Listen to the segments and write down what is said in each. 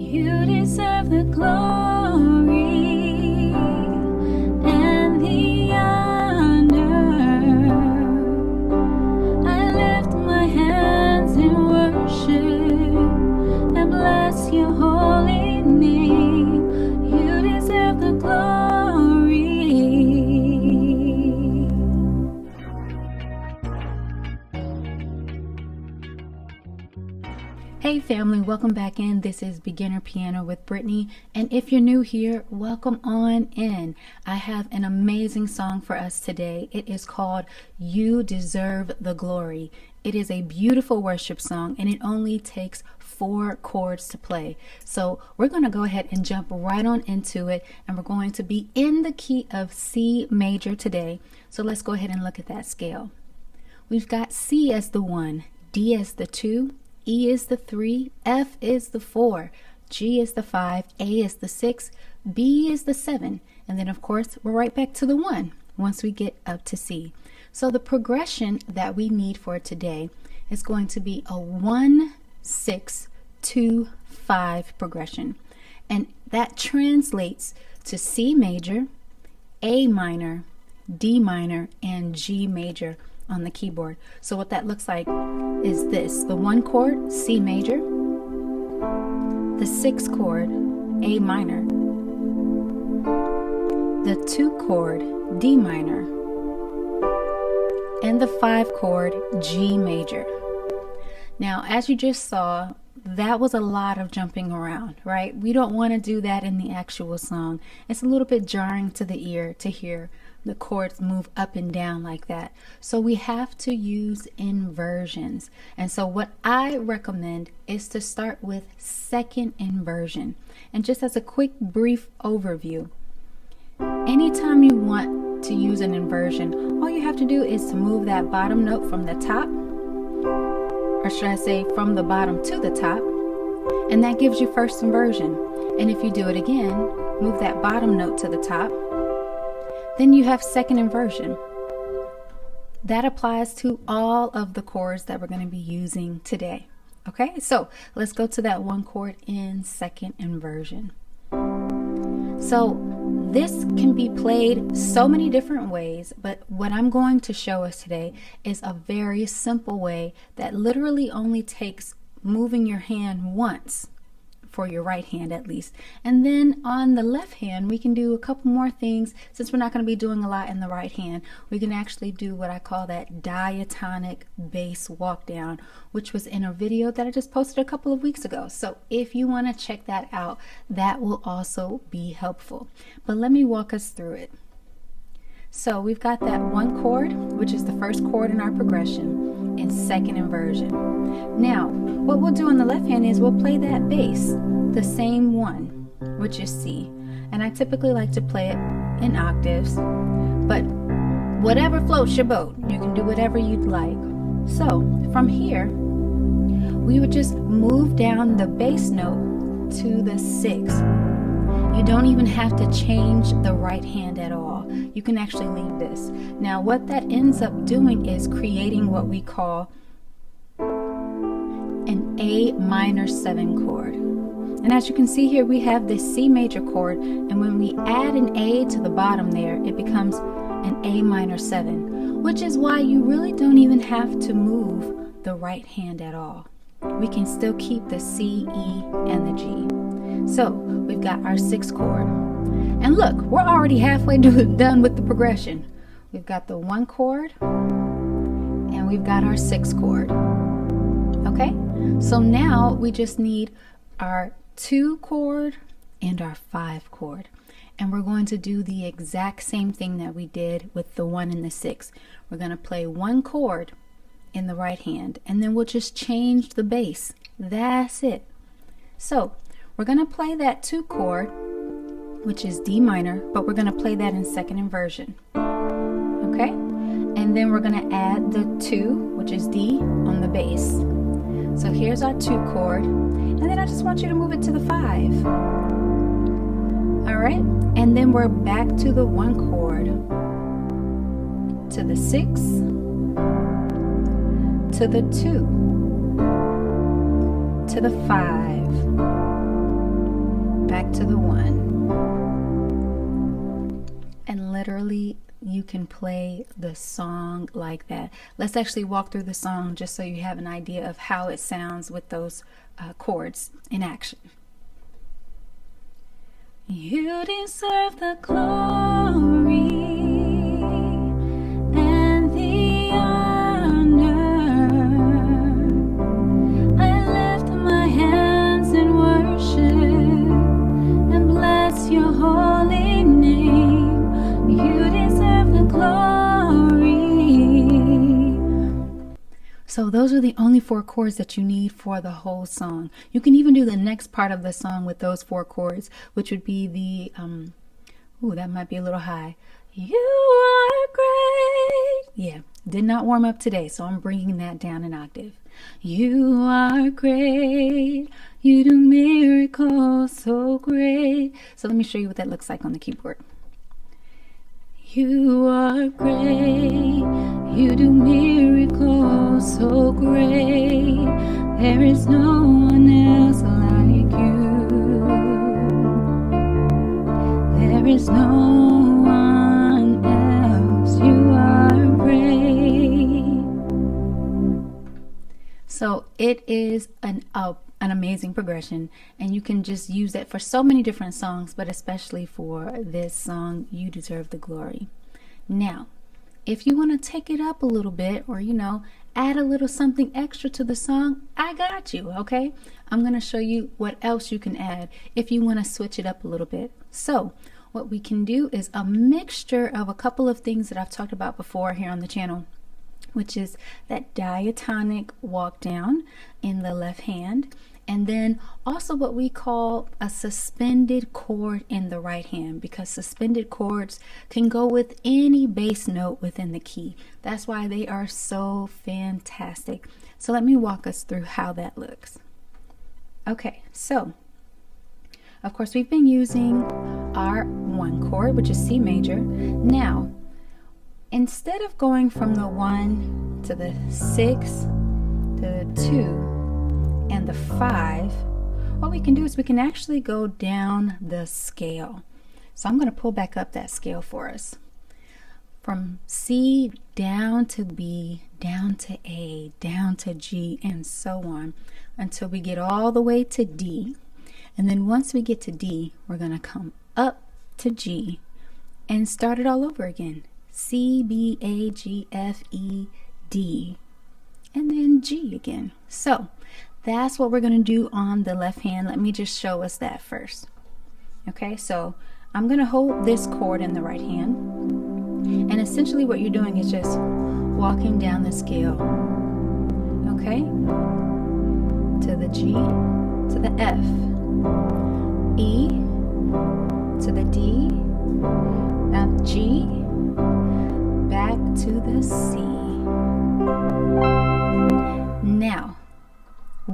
You deserve the glory and the honor. I lift my hands in worship and bless your holy name. You deserve the glory. Hey family, welcome back in. This is Beginner Piano with Brittany, and if you're new here, welcome on in. I have an amazing song for us today. It is called You Deserve the Glory. It is a beautiful worship song, and it only takes 4 chords to play. So we're going to go ahead and jump right on into it, and we're going to be in the key of C major today. So let's go ahead and look at that scale. We've got C as the 1, D as the 2, E is the 3, F is the 4, G is the 5, A is the 6, B is the 7, and then of course we're right back to the 1 once we get up to C. So the progression that we need for today is going to be a 1, 6, 2, 5 progression, and that translates to C major, A minor, D minor, and G major on the keyboard. So what that looks like is this: the 1 chord, C major, the 6 chord, A minor, the 2 chord, D minor, and the 5 chord, G major. Now, as you just saw, that was a lot of jumping around, right? We don't want to do that in the actual song. It's a little bit jarring to the ear to hear the chords move up and down like that. So we have to use inversions. And so what I recommend is to start with second inversion. And just as a quick brief overview, anytime you want to use an inversion, all you have to do is to move that bottom note from the top, or should I say from the bottom to the top, and that gives you first inversion. And if you do it again, move that bottom note to the top, then you have second inversion. That applies to all of the chords that we're going to be using today. Okay, so let's go to that 1 chord in second inversion. So this can be played so many different ways, but what I'm going to show us today is a very simple way that literally only takes moving your hand once, for your right hand at least. And then on the left hand, we can do a couple more things. Since we're not going to be doing a lot in the right hand, we can actually do what I call that diatonic bass walk down, which was in a video that I just posted a couple of weeks ago. So if you want to check that out, that will also be helpful. But let me walk us through it. So we've got that 1 chord, which is the first chord in our progression, in second inversion. Now, what we'll do on the left hand is we'll play that bass, the same 1, which is C. And I typically like to play it in octaves, but whatever floats your boat, you can do whatever you'd like. So from here, we would just move down the bass note to the 6. You don't even have to change the right hand at all. You can actually leave this. Now what that ends up doing is creating what we call an A minor 7 chord. And as you can see here, we have this C major chord, and when we add an A to the bottom there, it becomes an A minor 7, which is why you really don't even have to move the right hand at all. We can still keep the C, E, and the G. So we've got our 6th chord, and look, we're already halfway done with the progression. We've got the 1 chord, and we've got our 6th chord. Okay, so now we just need our 2 chord and our 5 chord, and we're going to do the exact same thing that we did with the 1 and the 6. We're going to play 1 chord in the right hand, and then we'll just change the bass. That's it. So we're going to play that 2 chord, which is D minor, but we're going to play that in second inversion. Okay? And then we're going to add the 2, which is D, on the bass. So here's our 2 chord, and then I just want you to move it to the 5. All right? And then we're back to the 1 chord, to the 6, to the 2, to the 5, back to the 1. And literally you can play the song like that. Let's actually walk through the song just so you have an idea of how it sounds with those chords in action. You deserve the glory and the honor. I lift my hands in worship and bless your holy name. You deserve the glory. So those are the only 4 chords that you need for the whole song. You can even do the next part of the song with those 4 chords, which would be the, that might be a little high. You are great. Yeah, did not warm up today, so I'm bringing that down an octave. You are great. You do miracles so great. So let me show you what that looks like on the keyboard. You are great, you do miracles so great. There is no one else like you. There is no one else. You are great. So it is an amazing progression, and you can just use it for so many different songs, but especially for this song, You Deserve the Glory. Now, if you want to take it up a little bit, or add a little something extra to the song, I got you. Okay, I'm going to show you what else you can add if you want to switch it up a little bit. So what we can do is a mixture of a couple of things that I've talked about before here on the channel, which is that diatonic walk down in the left hand, and then also what we call a suspended chord in the right hand, because suspended chords can go with any bass note within the key. That's why they are so fantastic. So let me walk us through how that looks. Okay, so of course we've been using our 1 chord, which is C major. Now, instead of going from the 1 to the 6 to the 2 and the 5, what we can do is we can actually go down the scale. So I'm going to pull back up that scale for us. From C down to B, down to A, down to G, and so on until we get all the way to D. And then once we get to D, we're going to come up to G and start it all over again. C, B, A, G, F, E, D, and then G again. So that's what we're going to do on the left hand. Let me just show us that first. Okay, so I'm going to hold this chord in the right hand, and essentially what you're doing is just walking down the scale. Okay, to the G, to the F, E, to the D, now G, back to the C. Now,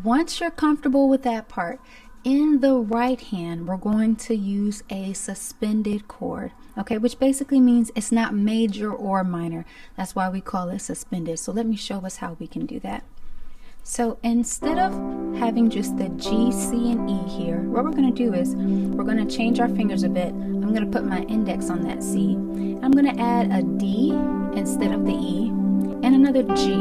once you're comfortable with that part, in the right hand, we're going to use a suspended chord, okay, which basically means it's not major or minor. That's why we call it suspended. So let me show us how we can do that. So instead of having just the G, C, and E here, what we're going to do is we're going to change our fingers a bit. I'm going to put my index on that C. I'm going to add a D instead of the E and another G.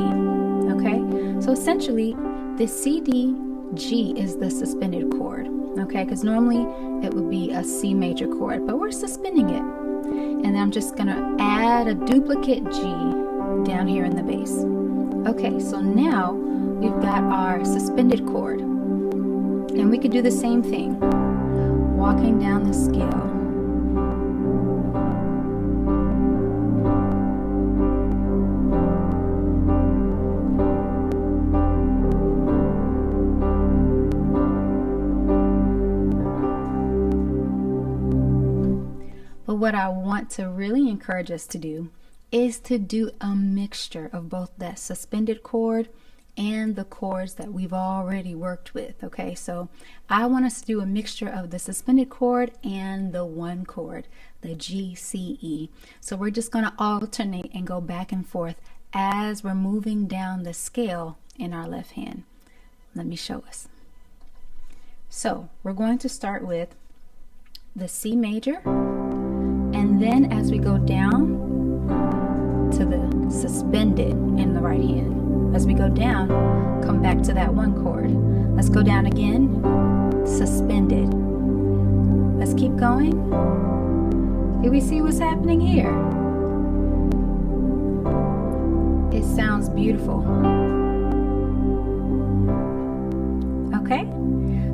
Okay, so essentially the C, D, G is the suspended chord. Okay, because normally it would be a C major chord, but we're suspending it. And then I'm just going to add a duplicate G down here in the bass. Okay, so now we've got our suspended chord, and we could do the same thing, walking down the scale. But what I want to really encourage us to do is to do a mixture of both that suspended chord and the chords that we've already worked with. Okay, so I want us to do a mixture of the suspended chord and the 1 chord, the G, C, E. So we're just going to alternate and go back and forth as we're moving down the scale in our left hand. Let me show us. So we're going to start with the C major, and then as we go down to the suspended in the right hand, as we go down, come back to that one chord. Let's go down again, suspended. Let's keep going. Do we see what's happening here? It sounds beautiful. Okay,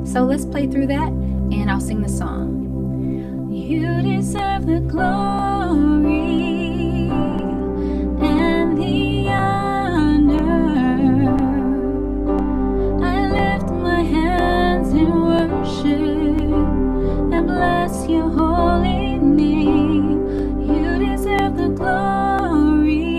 so let's play through that and I'll sing the song. You deserve the glory and the honor. I lift my hands in worship and bless your holy name. You deserve the glory.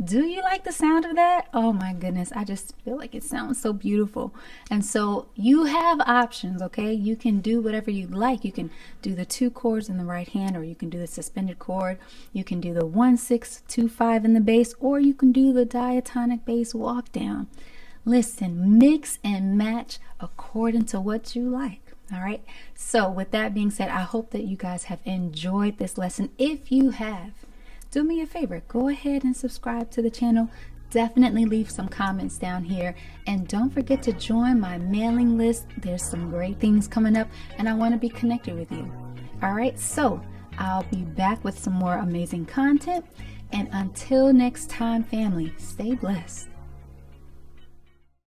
Do you like the sound of that? Oh my goodness, I just feel like it sounds so beautiful. And so you have options, okay? You can do whatever you like. You can do the 2 chords in the right hand, or you can do the suspended chord. You can do the 1, 6, 2, 5 in the bass, or you can do the diatonic bass walk down. Listen, mix and match according to what you like. All right. So with that being said, I hope that you guys have enjoyed this lesson. If you have, do me a favor, go ahead and subscribe to the channel. Definitely leave some comments down here, and don't forget to join my mailing list. There's some great things coming up and I want to be connected with you. All right, so I'll be back with some more amazing content, and until next time, family, stay blessed.